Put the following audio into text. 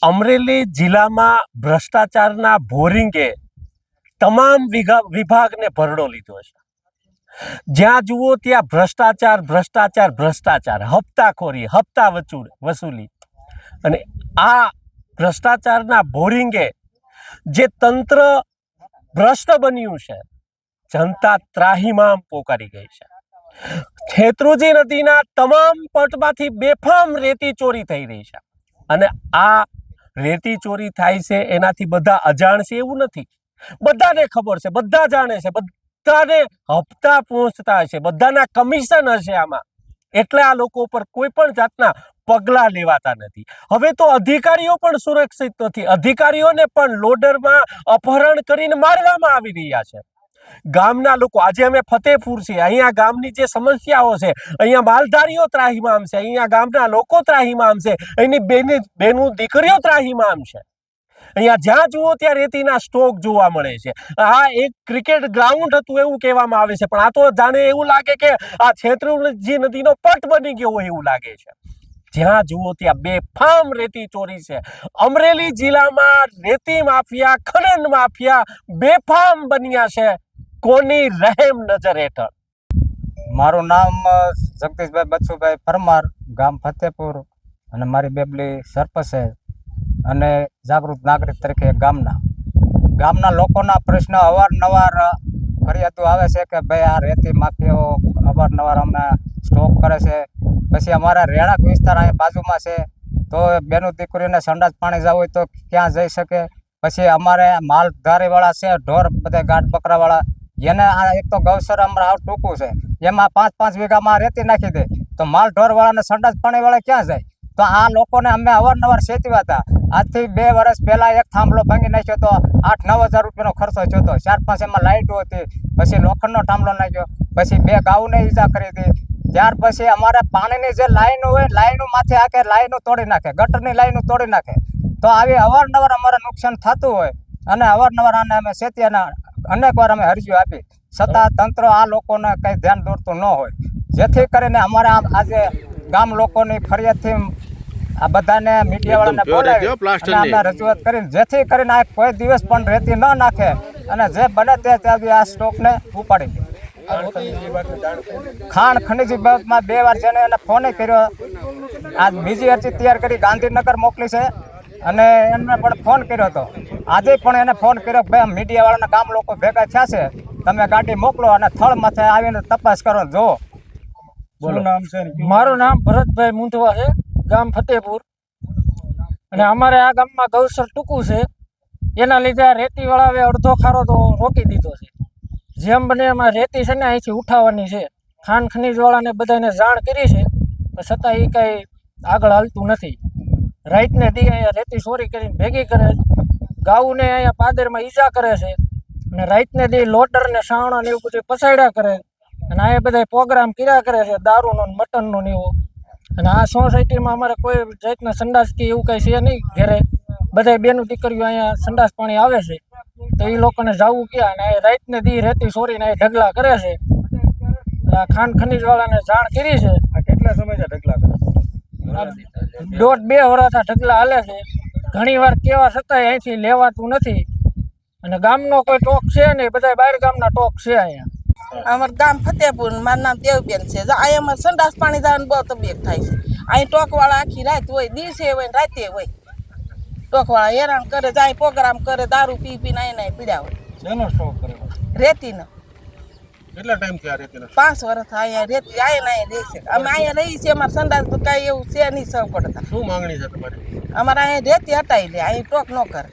અમરેલી જિલ્લામાં ભ્રષ્ટાચારના ભોરિંગે તમામ વિભાગને ભરડો લીધો છે. જ્યાં જુઓ ત્યાં ભ્રષ્ટાચાર ભ્રષ્ટાચાર ભ્રષ્ટાચાર, હપ્તાખોરી, હપ્તા વસૂલી. અને આ ભ્રષ્ટાચારના ભોરિંગે જે તંત્ર ભ્રષ્ટ બન્યું છે, જનતા ત્રાહિમામ પોકારી ગઈ છે. શેત્રુંજી નદીના તમામ પટમાંથી બેફામ રેતી ચોરી થઈ રહી છે. અને આ રેતી ચોરી થાય છે એનાથી બધા અજાણ છે એવું નથી. બધાને ખબર છે, બધા જાણે છે, બધાને હપ્તા પહોંચતા હશે, બધાના કમિશન હશે આમાં. એટલે આ લોકો પર કોઈ પણ જાતના પગલા લેવાતા નથી. હવે તો અધિકારીઓ પણ સુરક્ષિત નથી. અધિકારીઓને પણ લોડરમાં અપહરણ કરીને મારવામાં આવી રહ્યા છે. ગામના લોકો, આજે અમે ફતેપુર છીએ, અહીંયા ગામની જે સમસ્યાઓ છે, અહીંયા માલધારીઓ ત્રાહિમામ છે, અહીંયા ગામના લોકો ત્રાહિમામ છે, અહીંની બેનું દીકરીઓ ત્રાહિમામ છે. અહીંયા જ્યાં જુઓ ત્યાં રેતીના સ્ટોક જોવા મળે છે. આ એક ક્રિકેટ ગ્રાઉન્ડ હતું એવું કહેવામાં આવે છે, પણ આ તો જાણે એવું લાગે કે આ શેત્રુંજી નદીનો પટ બની ગયો હોય એવું લાગે છે. જ્યાં જુઓ ત્યાં બેફામ રેતી ચોરી છે. અમરેલી જિલ્લામાં રેતી માફિયા, ખનન માફિયા બેફામ બન્યા છે. કોની રહેમ નજર હેઠળ? મારું નામ જગદીશભાઈ બચુભાઈ પરમાર, ગામ ફતેપુર, અને મારી બેબલી સરપંચ છે અને જાગૃત નાગરિક તરીકે ગામના લોકોના પ્રશ્ન અવારનવાર ફરિયાદો આવે છે કે ભાઈ આ રેતી માફિયાઓ અવારનવાર અમને સ્ટોક કરે છે. પછી અમારા રહેણાંક વિસ્તાર અહીંયા બાજુમાં છે, તો બેનું દીકરીઓને સંડાસ પાણી જવું હોય તો ક્યાં જઈ શકે. પછી અમારે માલધારીવાળા છે, ઢોર બધા ગાઢ બકરાવાળા, એને એક તો ગૌસર અમારે આવું ટૂંકું છે, એમાં 5-5 વીઘામાં રેતી નાખી દે, તો માલ ઢોરવાળાને સંડાસ પાણીવાળા ક્યાં જાય? તો આ લોકોને અમે અવારનવાર સેચવા હતા. આજથી 2 વર્ષ પહેલાં એક થાંભલો ભાંગી નાખ્યો તો 8-9 હજાર રૂપિયાનો ખર્ચો થયો હતો. 4-5 એમાં લાઇટો હતી, પછી લોખંડનો થાંભલો નાખ્યો, પછી 2 ગાઉને ઈજા કરી હતી. ત્યાર પછી અમારે પાણીની જે લાઈનો હોય, લાઈનો માથે આકે લાઈનો તોડી નાખે, ગટરની લાઈનો તોડી નાખે. તો આવી અવારનવાર અમારે નુકસાન થતું હોય અને અવારનવાર આને અમે સેતિયાના અનેક વાર અમે અરજીઓ આપી, છતાં તંત્ર આ લોકોને કંઈ ધ્યાન દોરતું ન હોય. જેથી કરીને અમારા આજે ગામ લોકોની ફરિયાદથી આ બધાને મીડિયાવાળાને બોલાવી અને અમે રજૂઆત કરીને જેથી કરીને આ કોઈ દિવસ પણ રેતી ન નાખે અને જે બને તે ત્યાં આ સ્ટોકને ઉપાડી દે. ખાણ ખનીજ વિભાગમાં 2 વાર જેને એને ફોન કર્યો, આજ બીજી અરજી તૈયાર કરી ગાંધીનગર મોકલી છે અને એમને પણ ફોન કર્યો હતો. આજે પણ એને ફોન કર્યો, ભાઈ મીડિયાવાળાના ગામ લોકો ભેગા થયા છે, તમે ગાડી મોકલો અને થળ માથે આવીને તપાસ કરો. જો મારું નામ ભરતભાઈ મુંધવા છે, ગામ ફતેપુર. અને અમારે આ ગામમાં ગૌસર ટૂંકું છે, એના લીધે આ રેતીવાળાએ અડધો ખારો તો રોકી દીધો છે. જેમ બને એમાં રેતી છે ને અહીંથી ઉઠાવવાની છે. ખાણ ખનીજવાળાને બધાને જાણ કરી છે, છતાં એ કાંઈ આગળ હાલતું નથી. રાઈટને દી અહીંયા રેતી ચોરી કરીને ભેગી કરે, ગાઉને અહીંયા પાદરમાં ઈજા કરે છે, અને રાઈટને દી લોડરને સાવણા ને એવું બધું પસાડ્યા કરે, અને આ બધા પ્રોગ્રામ કર્યા કરે છે દારૂનો મટનનો ને એવો. અને આ સોસાયટીમાં અમારે કોઈ જાતના સંડાસ કે એવું કાંઈ છે નહીં ઘરે. બધા બેનું દીકરીઓ અહીંયા સંડાસ પાણી આવે છે, તો એ લોકોને જવું ક્યાં? અને રાઈટને દી રેતી ચોરીને એ ઢગલા કરે છે. ખાણ ખનીજવાળાને જાણ કરી છે. કેટલા સમયથી ઢગલા કરે? 1.5-2 વર્ષથી ઢગલા હાલે છે. ઘણી વાર કેવા છતાંય અહીંથી લેવાતું નથી. અને ગામનો કોઈ ટોક છે નહીં, બધા બહાર ગામના ટોક છે અહીંયા. અમારું ગામ ફતેપુર, મારું નામ દેવબેન છે. અહીંયા અમારે સંડાસ પાણી જવાનું બહુ તકલીફ થાય છે. અહીં ટોકવાળા આખી રાત હોય, દિવસે હોય ને રાતે હોય. ટોકવાળા હેરાન કરે, જાય પ્રોગ્રામ કરે, દારૂ પીને અહીંયા પીડ્યા હોય. શેનો સ્ટોક કરે? રેતીનો. કેટલા ટાઈમથી આ રેતીનો? 5 વર્ષ અહીંયા રેતી અહીંયા રહે છે. અમે અહીંયા રહી છીએ, અમારે સંડાસ તો કાંઈ એવું છે નહીં સૌ પડતા. શું માંગણી છે તમારી? અમારે અહીંયા રેતી હટાવી લે, અહીં ટોક ન કરે.